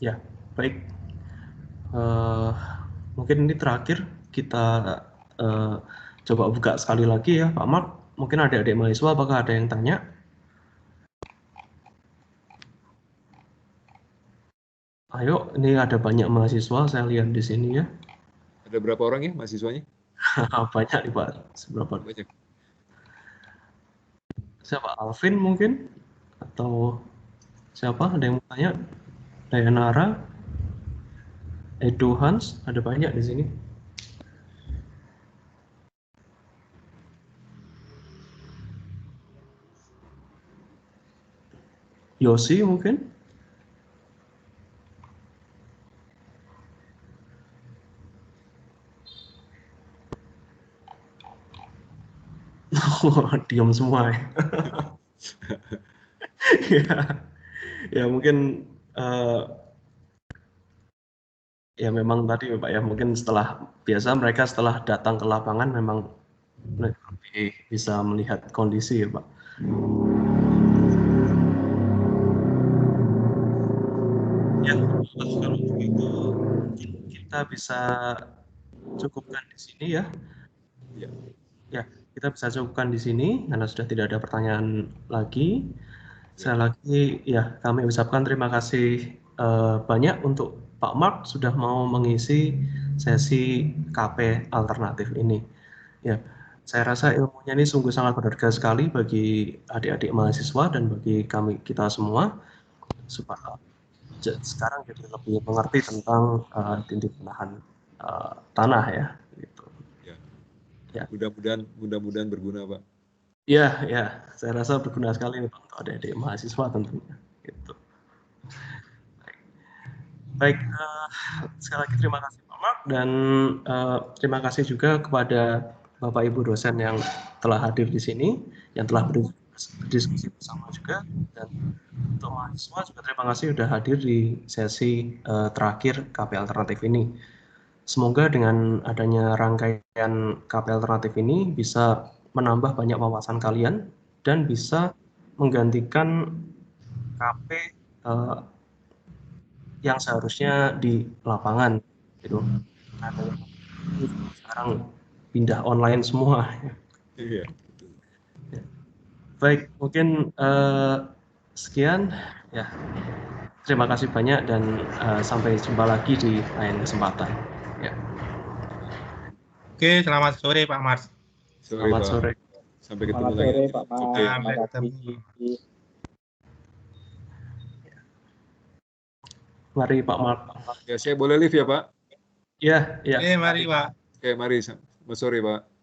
Ya, baik. Mungkin ini terakhir kita coba buka sekali lagi ya Pak Mark. Mungkin adik-adik mahasiswa apakah ada yang tanya? Ayo, ini ada banyak mahasiswa saya lihat di sini ya. Ada berapa orang ya mahasiswanya? Banyak nih Pak. Seberapa? Banyak. Siapa? Alvin mungkin? Atau siapa? Ada yang mau tanya? Dayanara? Edo Hans? Ada banyak di sini. Yosi mungkin? Diam semua ya. Ya mungkin ya memang tadi Pak ya mungkin biasa mereka setelah datang ke lapangan memang lebih bisa melihat kondisi ya Pak. Ya kalau begitu kita bisa cukupkan di sini ya. Ya, kita bisa cukupkan di sini karena sudah tidak ada pertanyaan lagi. Sekali lagi ya kami ucapkan terima kasih banyak untuk Pak Mark sudah mau mengisi sesi KP alternatif ini. Ya, saya rasa ilmunya ini sungguh sangat berharga sekali bagi adik-adik mahasiswa dan bagi kita semua supaya sekarang jadi lebih mengerti tentang tindik penahan tanah ya. Gitu. Ya. Mudah-mudahan berguna Pak. Ya, saya rasa berguna sekali untuk adik-adik mahasiswa tentunya. Gitu. Baik, sekali lagi terima kasih Pak Mark dan terima kasih juga kepada Bapak Ibu dosen yang telah hadir di sini, yang telah berdiskusi bersama juga, dan untuk mahasiswa juga terima kasih sudah hadir di sesi terakhir KP Alternatif ini. Semoga dengan adanya rangkaian KP Alternatif ini bisa menambah banyak wawasan kalian dan bisa menggantikan KP yang seharusnya di lapangan gitu. Sekarang pindah online semua. Iya. Baik, mungkin sekian ya. Terima kasih banyak dan sampai jumpa lagi di lain kesempatan. Ya. Oke, selamat sore Pak Mars. Selamat sore. Sampai ketemu lagi. Pak Mars. Sampai ketemu. Mari Pak Mark. Ya, saya boleh live ya Pak? Ya, ya. Oke, mari Pak. Oke, mari. Selamat sore, Pak.